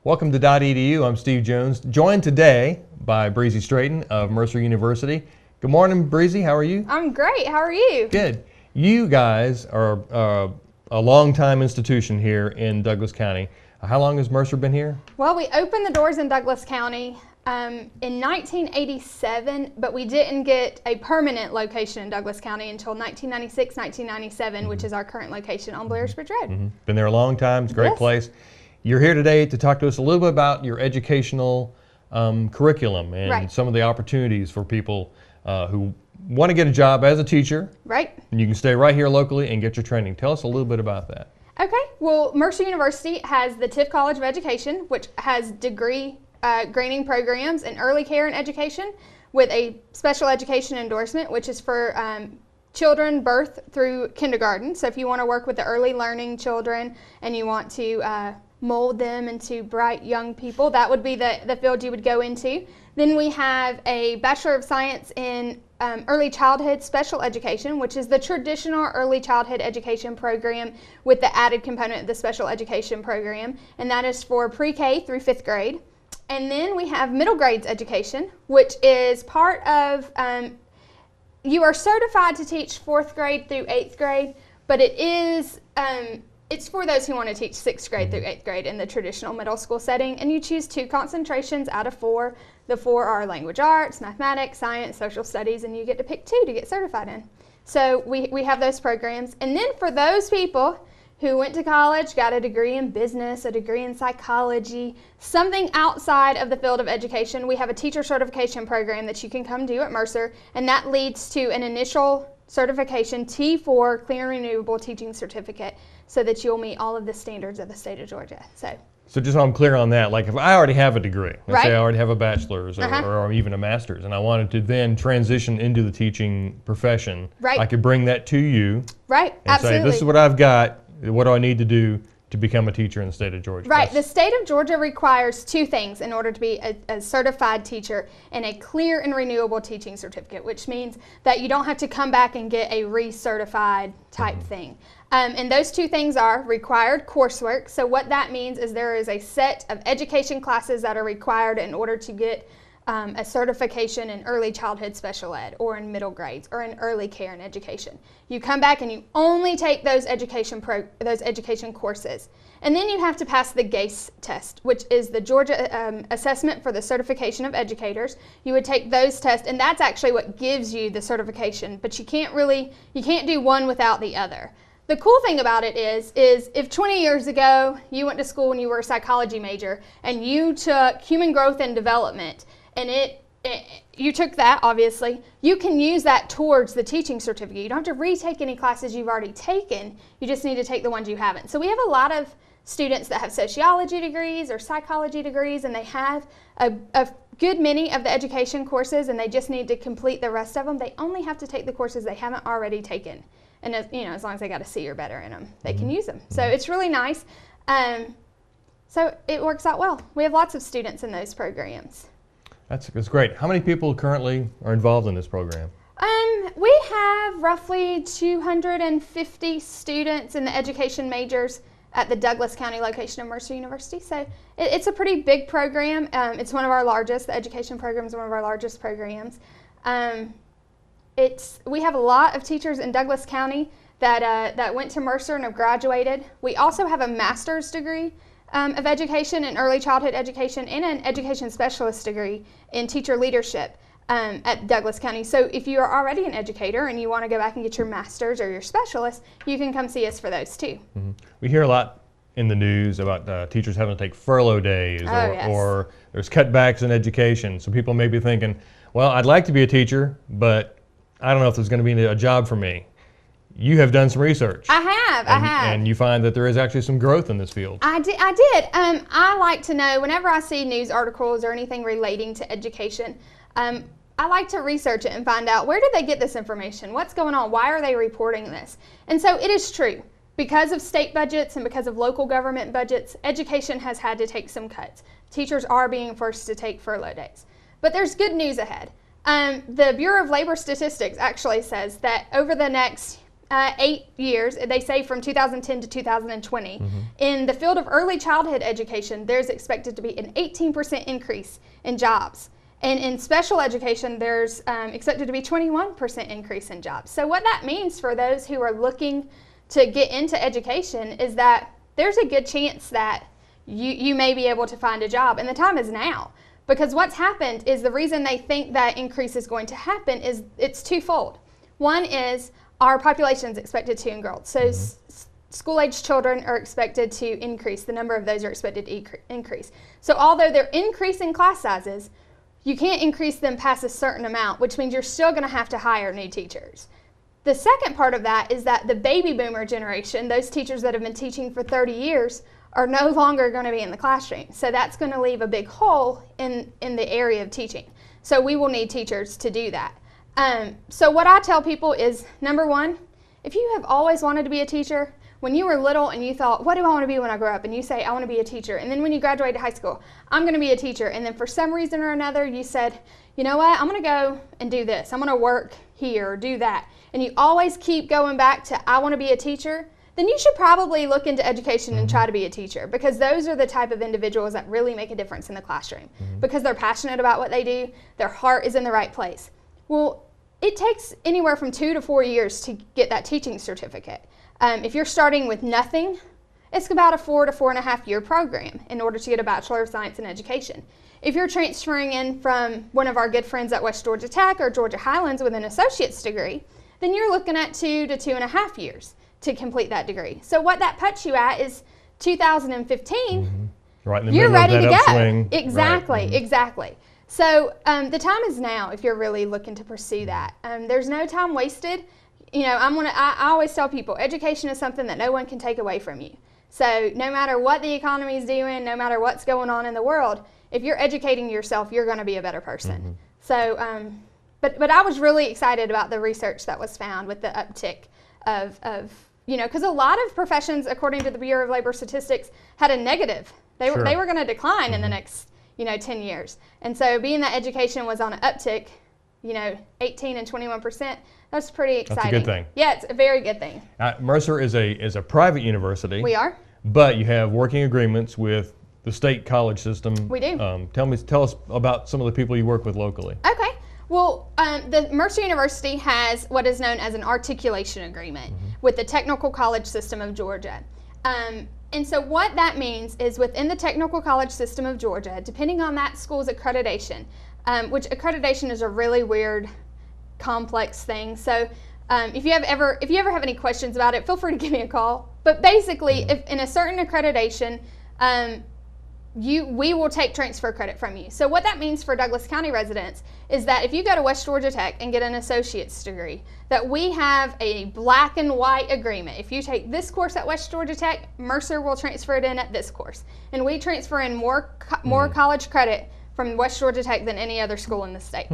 Welcome to .edu. I'm Steve Jones, joined today by Breezy Straighten of Mercer University. Good morning, Breezy. How are you? I'm great. How are you? Good. You guys are a long-time institution here in Douglas County. How long has Mercer been here? Well, we opened the doors in Douglas County in 1987, but we didn't get a permanent location in Douglas County until 1996, 1997, which is our current location on Blair's Bridge Road. Been there a long time. It's a great Yes. place. You're here today to talk to us a little bit about your educational curriculum and Right. some of the opportunities for people who want to get a job as a teacher. Right? And you can stay right here locally and get your training. Tell us a little bit about that. Okay. Well, Mercer University has the Tiff College of Education, which has degree granting programs in early care and education with a special education endorsement, which is for children birth through kindergarten. So if you want to work with the early learning children and you want to mold them into bright young people, that would be the field you would go into. Then we have a Bachelor of Science in Early Childhood Special Education, which is the traditional early childhood education program with the added component of the special education program, and that is for pre-K through 5th grade. And then we have middle grades education, which is part of, you are certified to teach 4th grade through 8th grade, but it is, it's for those who want to teach 6th grade through 8th grade in the traditional middle school setting, and you choose 2 concentrations out of 4. The 4 are language arts, mathematics, science, social studies, and you get to pick 2 to get certified in. So we have those programs. And then for those people who went to college, got a degree in business, a degree in psychology, something outside of the field of education, we have a teacher certification program that you can come do at Mercer, and that leads to an initial certification T4 Clear and Renewable Teaching Certificate so that you'll meet all of the standards of the state of Georgia. So just so I'm clear on that, like if I already have a degree, let's say I Right. already have a bachelor's or even a master's, and I wanted to then transition into the teaching profession, Right. I could bring that to you Right, and absolutely. say, this is what I've got, what do I need to do to become a teacher in the state of Georgia? Right. The That's- state of Georgia requires 2 things in order to be a certified teacher and a clear and renewable teaching certificate, which means that you don't have to come back and get a recertified type thing. And those 2 things are required coursework. So what that means is there is a set of education classes that are required in order to get a certification in early childhood special ed or in middle grades or in early care and education. You come back and you only take those education courses. And then you have to pass the GACE test, which is the Georgia Assessment for the Certification of Educators. You would take those tests, and that's actually what gives you the certification, but you can't do one without the other. The cool thing about it is if 20 years ago you went to school and you were a psychology major and you took human growth and development, and you took that, obviously, you can use that towards the teaching certificate. You don't have to retake any classes you've already taken. You just need to take the ones you haven't. So we have a lot of students that have sociology degrees or psychology degrees, and they have a good many of the education courses, and they just need to complete the rest of them. They only have to take the courses they haven't already taken. And as long as they got a C or better in them, they can use them. So it's really nice. So it works out well. We have lots of students in those programs. That's great. How many people currently are involved in this program? We have roughly 250 students in the education majors at the Douglas County location of Mercer University. So it's a pretty big program. It's one of our largest. The education program is one of our largest programs. We have a lot of teachers in Douglas County that went to Mercer and have graduated. We also have a master's degree of education in early childhood education and an education specialist degree in teacher leadership at Douglas County. So if you are already an educator and you want to go back and get your master's or your specialist, you can come see us for those too. We hear a lot in the news about teachers having to take furlough days or there's cutbacks in education. So people may be thinking, well, I'd like to be a teacher, but I don't know if there's going to be a job for me. You have done some research. I have. And you find that there is actually some growth in this field. I did. I like to know, whenever I see news articles or anything relating to education, I like to research it and find out, where did they get this information? What's going on? Why are they reporting this? And so it is true. Because of state budgets and because of local government budgets, education has had to take some cuts. Teachers are being forced to take furlough days. But there's good news ahead. The Bureau of Labor Statistics actually says that over the next 8 years, they say from 2010 to 2020, in the field of early childhood education, there's expected to be an 18% increase in jobs. And in special education, there's expected to be 21% increase in jobs. So what that means for those who are looking to get into education is that there's a good chance that you may be able to find a job, and the time is now. Because what's happened is the reason they think that increase is going to happen is it's twofold. One is our population is expected to grow. So school-age children are expected to increase. The number of those are expected to increase. So although they're increasing class sizes, you can't increase them past a certain amount, which means you're still going to have to hire new teachers. The second part of that is that the baby boomer generation, those teachers that have been teaching for 30 years, are no longer going to be in the classroom. So that's going to leave a big hole in the area of teaching. So we will need teachers to do that. So what I tell people is, number one, if you have always wanted to be a teacher, when you were little and you thought, what do I want to be when I grow up? And you say, I want to be a teacher. And then when you graduated high school, I'm going to be a teacher. And then for some reason or another, you said, you know what, I'm going to go and do this. I'm going to work here or do that. And you always keep going back to, I want to be a teacher. Then you should probably look into education and try to be a teacher, because those are the type of individuals that really make a difference in the classroom, because they're passionate about what they do, their heart is in the right place. Well, it takes anywhere from 2 to 4 years to get that teaching certificate. If you're starting with nothing, it's about a 4 to 4.5 year program in order to get a Bachelor of Science in Education. If you're transferring in from one of our good friends at West Georgia Tech or Georgia Highlands with an associate's degree, then you're looking at 2 to 2.5 years to complete that degree. So what that puts you at is 2015, right in the you're middle ready of to that go. upswing. Exactly, Right. exactly. So the time is now if you're really looking to pursue that. There's no time wasted. You know, I always tell people, education is something that no one can take away from you. So no matter what the economy is doing, no matter what's going on in the world, if you're educating yourself, you're going to be a better person. So, but I was really excited about the research that was found with the uptick of you know, because a lot of professions, according to the Bureau of Labor Statistics, had a negative. They were going to decline in the next, 10 years. And so being that education was on an uptick, 18 and 21%, that's pretty exciting. That's a good thing. Yeah, it's a very good thing. Mercer is a private university. We are. But you have working agreements with the state college system. We do. Tell us about some of the people you work with locally. Okay. Well, the Mercer University has what is known as an articulation agreement with the Technical College System of Georgia. And so what that means is within the Technical College System of Georgia, depending on that school's accreditation, which accreditation is a really weird, complex thing. So if you ever have any questions about it, feel free to give me a call. But basically, if in a certain accreditation, we will take transfer credit from you. So what that means for Douglas County residents is that if you go to West Georgia Tech and get an associate's degree, that we have a black and white agreement. If you take this course at West Georgia Tech, Mercer will transfer it in at this course. And we transfer in more college credit from West Georgia Tech than any other school in the state.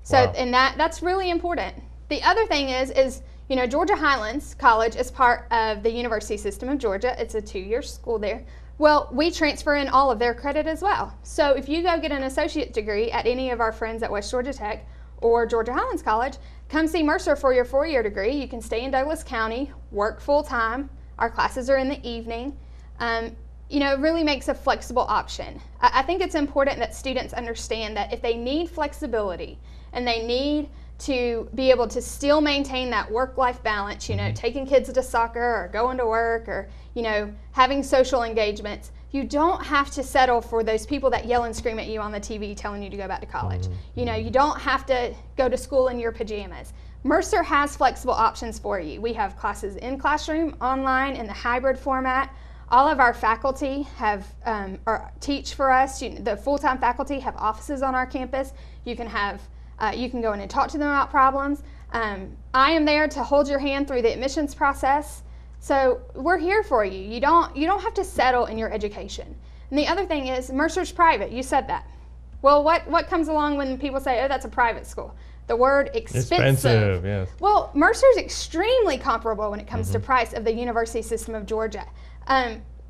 So, wow. And that's really important. The other thing is Georgia Highlands College is part of the University System of Georgia. It's a 2-year school there. Well, we transfer in all of their credit as well. So if you go get an associate degree at any of our friends at West Georgia Tech or Georgia Highlands College, come see Mercer for your 4-year degree. You can stay in Douglas County, work full-time. Our classes are in the evening. It really makes a flexible option. I think it's important that students understand that if they need flexibility and they need to be able to still maintain that work-life balance, taking kids to soccer or going to work or, having social engagements, you don't have to settle for those people that yell and scream at you on the TV telling you to go back to college. You don't have to go to school in your pajamas. Mercer has flexible options for you. We have classes in classroom, online, in the hybrid format. All of our faculty teach for us. The full-time faculty have offices on our campus. You can go in and talk to them about problems. I am there to hold your hand through the admissions process. So we're here for you. You don't have to settle in your education. And the other thing is Mercer's private. You said that. Well, what comes along when people say, oh, that's a private school? The word expensive. Yes. Well, Mercer's extremely comparable when it comes to price of the University System of Georgia.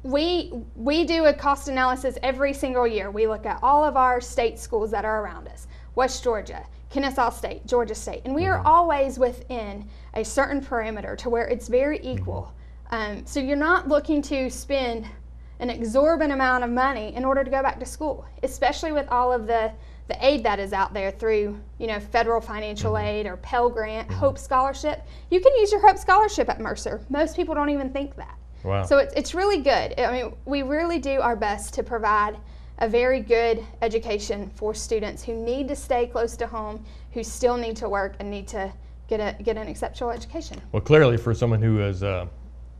We do a cost analysis every single year. We look at all of our state schools that are around us. West Georgia, Kennesaw State, Georgia State, and we are always within a certain parameter to where it's very equal. So you're not looking to spend an exorbitant amount of money in order to go back to school, especially with all of the aid that is out there through, federal financial aid or Pell Grant, Hope Scholarship. You can use your Hope Scholarship at Mercer. Most people don't even think that. Wow. So it's really good. I mean, we really do our best to provide a very good education for students who need to stay close to home, who still need to work and need to get an exceptional education. Well, clearly for someone who is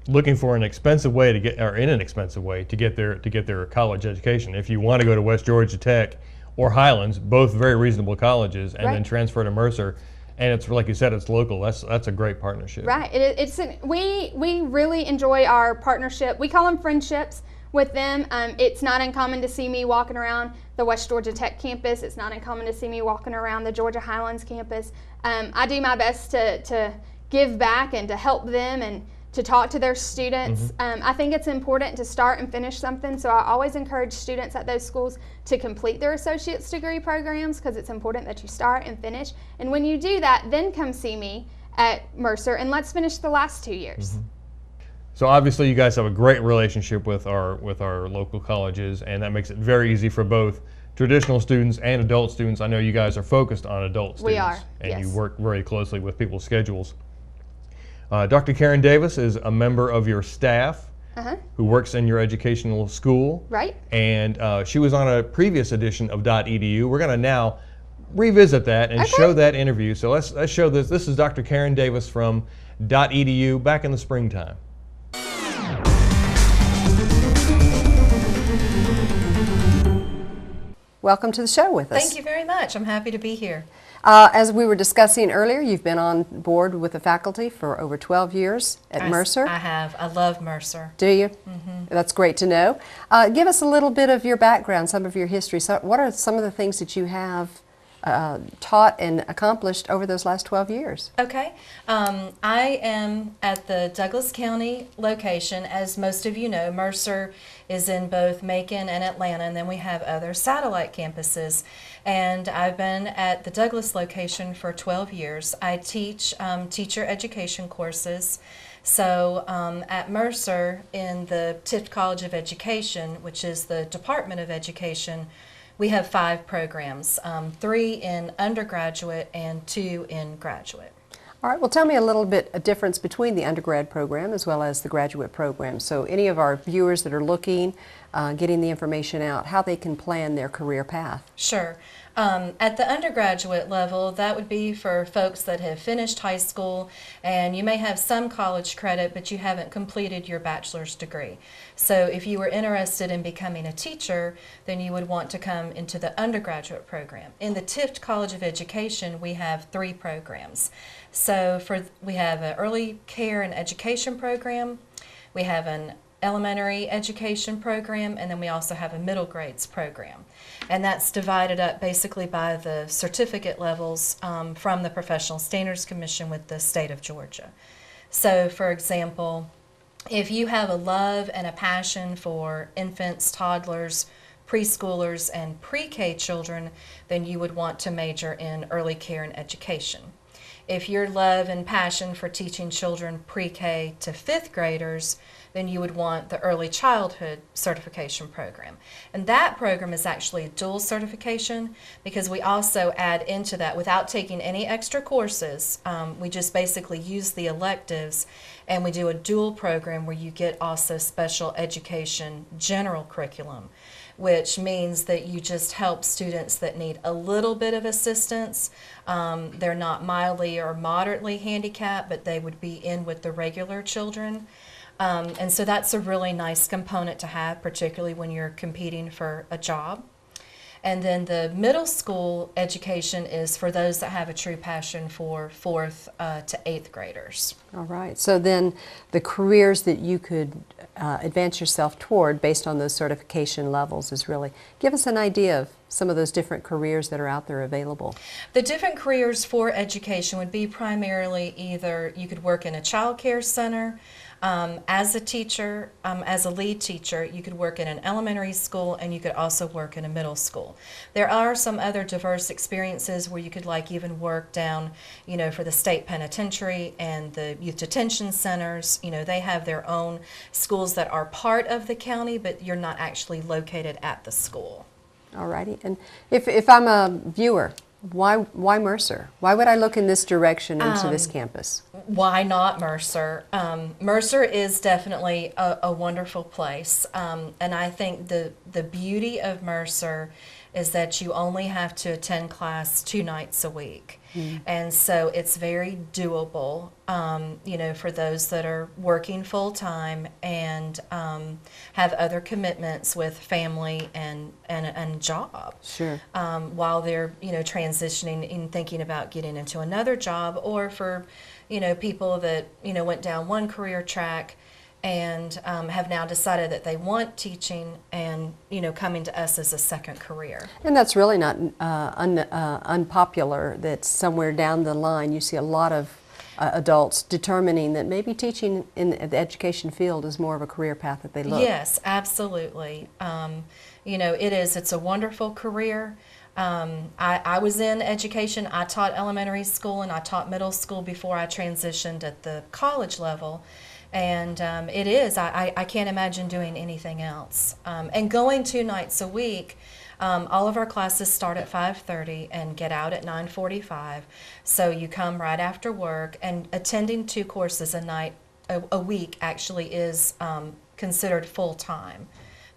looking for an expensive way to get, or inexpensive way to get their college education, if you want to go to West Georgia Tech or Highlands, both very reasonable colleges, and then transfer to Mercer, and it's like you said, it's local. That's a great partnership. Right. We really enjoy our partnership. We call them friendships with them. It's not uncommon to see me walking around the West Georgia Tech campus. It's not uncommon to see me walking around the Georgia Highlands campus. I do my best to give back and to help them and to talk to their students. I think it's important to start and finish something, so I always encourage students at those schools to complete their associate's degree programs, because it's important that you start and finish. And when you do that, then come see me at Mercer and let's finish the last 2 years. So obviously you guys have a great relationship with our local colleges, and that makes it very easy for both traditional students and adult students. I know you guys are focused on adult students. We are, and yes. You work very closely with people's schedules. Dr. Karen Davis is a member of your staff who works in your educational school. Right. And she was on a previous edition of .edu. We're going to now revisit that and show that interview. So let's show this. This is Dr. Karen Davis from .edu back in the springtime. Welcome to the show with us. Thank you very much. I'm happy to be here. As we were discussing earlier, you've been on board with the faculty for over 12 years at Mercer. I have. I love Mercer. Do you? That's great to know. Give us a little bit of your background, some of your history. So what are some of the things that you have taught and accomplished over those last 12 years? Okay. I am at the Douglas County location. As most of you know, Mercer is in both Macon and Atlanta, and then we have other satellite campuses. And I've been at the Douglas location for 12 years. I teach teacher education courses. So at Mercer, in the Tift College of Education, which is the Department of Education, we have 5 programs, 3 in undergraduate and 2 in graduate. All right, well, tell me a little bit a difference between the undergrad program as well as the graduate program. So any of our viewers that are looking, getting the information out, how they can plan their career path. Sure. At the undergraduate level, that would be for folks that have finished high school, and you may have some college credit, but you haven't completed your bachelor's degree. So if you were interested in becoming a teacher, then you would want to come into the undergraduate program. In the Tift College of Education, we have 3 programs. So we have an early care and education program, we have an elementary education program, and then we also have a middle grades program. And that's divided up basically by the certificate levels from the Professional Standards Commission with the state of Georgia. So for example, if you have a love and a passion for infants, toddlers, preschoolers, and pre-K children, then you would want to major in early care and education. If your love and passion for teaching children pre-K to 5th graders, then you would want the early childhood certification program. And that program is actually a dual certification, because we also add into that, without taking any extra courses, we just basically use the electives, and we do a dual program where you get also special education general curriculum, which means that you just help students that need a little bit of assistance. They're not mildly or moderately handicapped, but they would be in with the regular children. And so that's a really nice component to have, particularly when you're competing for a job. And then the middle school education is for those that have a true passion for 4th to 8th graders. All right, so then the careers that you could advance yourself toward based on those certification levels is really, give us an idea of some of those different careers that are out there available. The different careers for education would be primarily either you could work in a child care center, As a teacher, as a lead teacher, you could work in an elementary school and you could also work in a middle school. There are some other diverse experiences where you could like even work down, you know, for the state penitentiary and the youth detention centers. You know, they have their own schools that are part of the county, but you're not actually located at the school. All righty. And if I'm a viewer, why Mercer? Why would I look in this direction into this campus? Why not Mercer? Mercer is definitely a wonderful place, and I think the beauty of Mercer is that you only have to attend class 2 nights a week. And so it's very doable, you know, for those that are working full-time and have other commitments with family and job. Sure. While they're, you know, transitioning and thinking about getting into another job, or for, you know, people that, you know, went down one career track and have now decided that they want teaching and, you know, coming to us as a second career. And that's really not unpopular, that somewhere down the line you see a lot of adults determining that maybe teaching in the education field is more of a career path that they look. Yes, absolutely. You know, it's a wonderful career. I was in education. I taught elementary school and I taught middle school before I transitioned at the college level. And I can't imagine doing anything else. And going 2 nights a week, all of our classes start at 5:30 and get out at 9:45. So you come right after work, and attending 2 courses a week actually is considered full-time.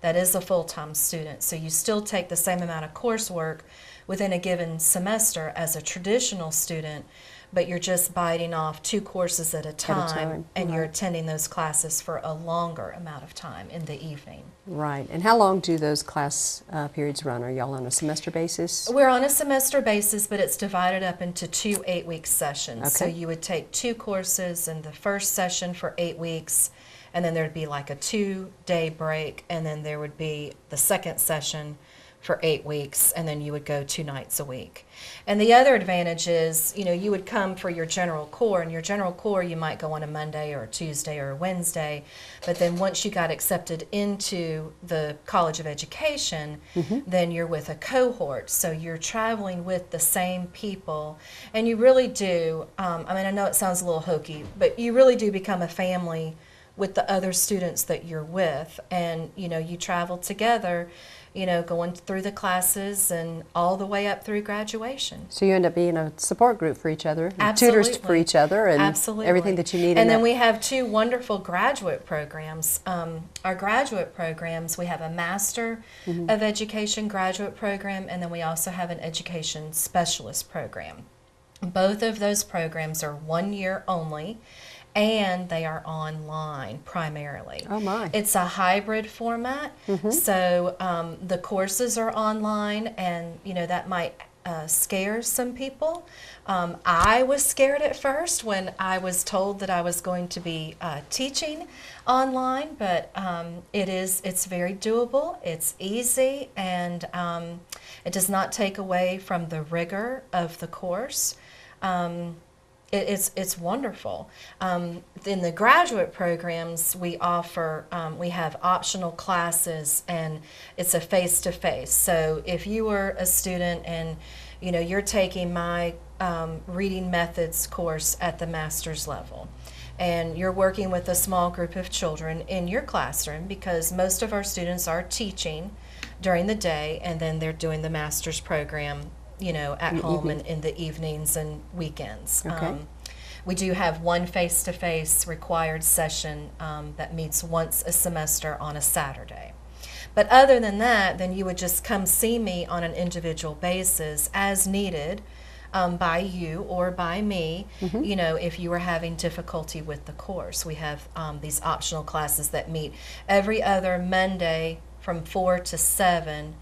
That is a full-time student. So you still take the same amount of coursework within a given semester as a traditional student, but you're just biting off 2 courses at a time, and right. You're attending those classes for a longer amount of time in the evening. Right. And how long do those class periods run? Are y'all on a semester basis? We're on a semester basis, but it's divided up into 2 8-week sessions. Okay. So you would take 2 courses in the first session for 8 weeks, and then there'd be like a 2-day break, and then there would be the second session for 8 weeks, and then you would go 2 nights a week. And the other advantage is, you know, you would come for your general core, and your general core you might go on a Monday or a Tuesday or a Wednesday, but then once you got accepted into the College of Education, then you're with a cohort, so you're traveling with the same people, and you really do, I mean, I know it sounds a little hokey, but you really do become a family with the other students that you're with, and, you know, you travel together, you know, going through the classes and all the way up through graduation. So you end up being a support group for each other, Absolutely. tutors for each other, and Absolutely. everything that you need. And then we have 2 wonderful graduate programs. Our graduate programs, we have a Master of Education graduate program, and then we also have an Education Specialist program. Both of those programs are 1 year only, and they are online primarily. Oh my. It's a hybrid format, so the courses are online, and, you know, that might scare some people. I was scared at first when I was told that I was going to be teaching online, but it's very doable, it's easy, and it does not take away from the rigor of the course. It's wonderful. In the graduate programs, we offer, we have optional classes, and it's a face-to-face. So if you were a student and, you know, you're taking my reading methods course at the master's level, and you're working with a small group of children in your classroom, because most of our students are teaching during the day, and then they're doing the master's program, you know, at home and in the evenings and weekends. Okay. We do have one face-to-face required session that meets once a semester on a Saturday. But other than that, then you would just come see me on an individual basis as needed by you or by me, you know, if you were having difficulty with the course. We have these optional classes that meet every other Monday from 4 to 7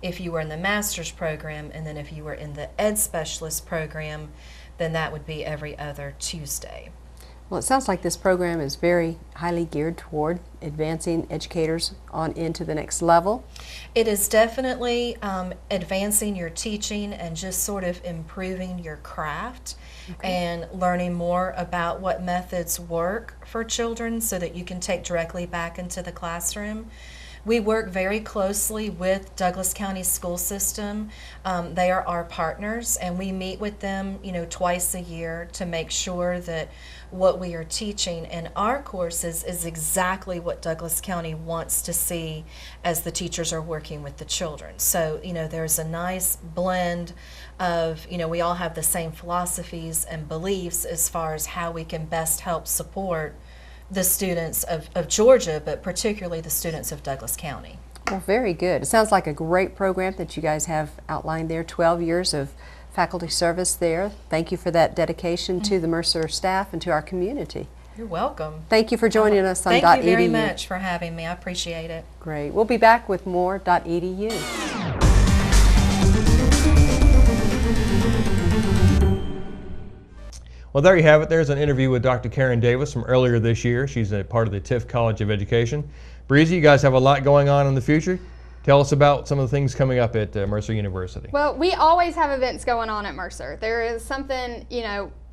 if you were in the master's program, and then if you were in the Ed Specialist program, then that would be every other Tuesday. Well, it sounds like this program is very highly geared toward advancing educators on into the next level. It is definitely advancing your teaching and just sort of improving your craft and learning more about what methods work for children so that you can take directly back into the classroom. We work very closely with Douglas County School System. They are our partners, and we meet with them, twice a year to make sure that what we are teaching in our courses is exactly what Douglas County wants to see as the teachers are working with the children. So, there's a nice blend of, we all have the same philosophies and beliefs as far as how we can best help support the students of Georgia, but particularly the students of Douglas County. Well, very good. It sounds like a great program that you guys have outlined there, 12 years of faculty service there. Thank you for that dedication to the Mercer staff and to our community. You're welcome. Thank you for joining us on .edu. Thank you very much for having me. I appreciate it. Great. We'll be back with more .edu. Well, there you have it. There's an interview with Dr. Karen Davis from earlier this year. She's a part of the Tift College of Education. Breezy, you guys have a lot going on in the future. Tell us about some of the things coming up at Mercer University. Well, we always have events going on at Mercer. There is something,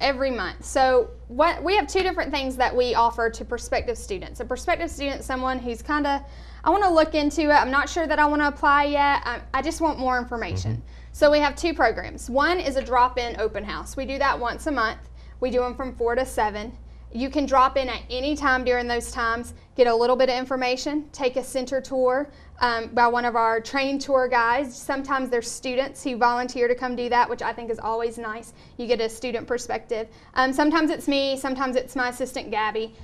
every month. So we have two different things that we offer to prospective students. A prospective student is someone who's I want to look into it. I'm not sure that I want to apply yet. I just want more information. So we have two programs. One is a drop-in open house. We do that once a month. We do them from 4 to 7. You can drop in at any time during those times, get a little bit of information, take a center tour by one of our trained tour guides. Sometimes there's students who volunteer to come do that, which I think is always nice. You get a student perspective. Sometimes it's me, sometimes it's my assistant Gabby.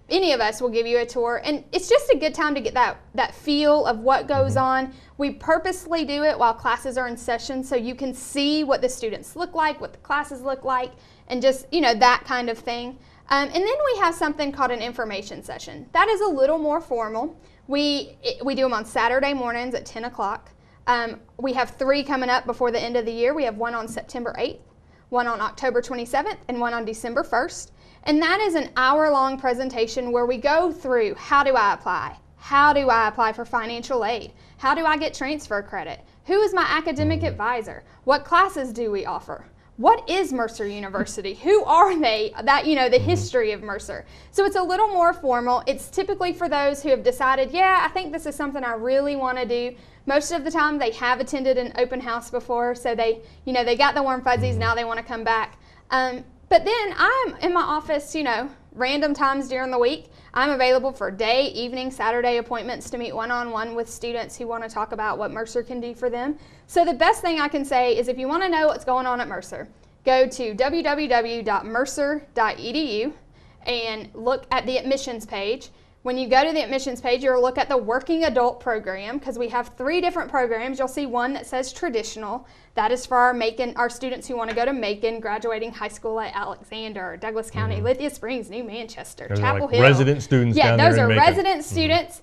Any of us will give you a tour, and it's just a good time to get that feel of what goes on. We purposely do it while classes are in session so you can see what the students look like, what the classes look like, and just, that kind of thing. And then we have something called an information session. That is a little more formal. We do them on Saturday mornings at 10 o'clock. We have 3 coming up before the end of the year. We have one on September 8th, one on October 27th, and one on December 1st. And that is an hour-long presentation where we go through, how do I apply? How do I apply for financial aid? How do I get transfer credit? Who is my academic advisor? What classes do we offer? What is Mercer University? Who are they? The history of Mercer. So it's a little more formal. It's typically for those who have decided, I think this is something I really want to do. Most of the time they have attended an open house before, so they got the warm fuzzies, now they want to come back. But then I'm in my office, random times during the week. I'm available for day, evening, Saturday appointments to meet one-on-one with students who want to talk about what Mercer can do for them. So the best thing I can say is if you want to know what's going on at Mercer, go to www.mercer.edu and look at the admissions page. When you go to the admissions page, you'll look at the working adult program because we have 3 different programs. You'll see one that says traditional. That is for our students who want to go to Macon, graduating high school at Alexander, Douglas County, Lithia Springs, New Manchester, those Chapel are Hill. Resident students down there in Macon. Yeah, those are resident students,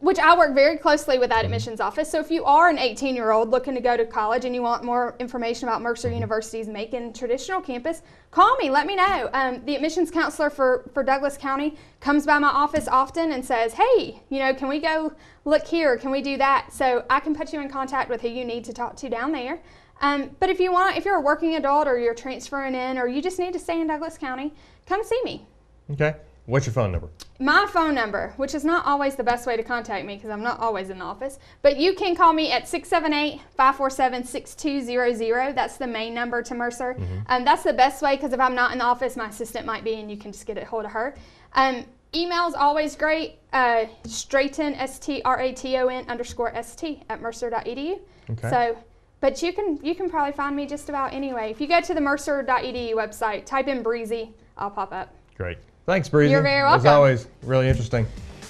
which I work very closely with that admissions office. So if you are an 18-year-old looking to go to college and you want more information about Mercer University's Macon traditional campus, call me, let me know. The admissions counselor for Douglas County comes by my office often and says, hey, can we go look here? Can we do that? So I can put you in contact with who you need to talk to down there. But if you're a working adult or you're transferring in or you just need to stay in Douglas County, come see me. Okay. What's your phone number? My phone number, which is not always the best way to contact me because I'm not always in the office, but you can call me at 678-547-6200. That's the main number to Mercer. That's the best way because if I'm not in the office, my assistant might be and you can just get a hold of her. Email is always great. Straton, STRATON_ST at mercer.edu. Okay. But you can probably find me just about anyway. If you go to the mercer.edu website, type in Breezy, I'll pop up. Great. Thanks, Breezy. You're very welcome. As always, really interesting.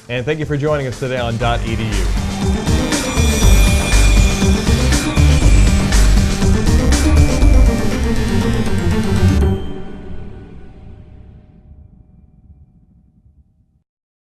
And thank you for joining us today on .edu.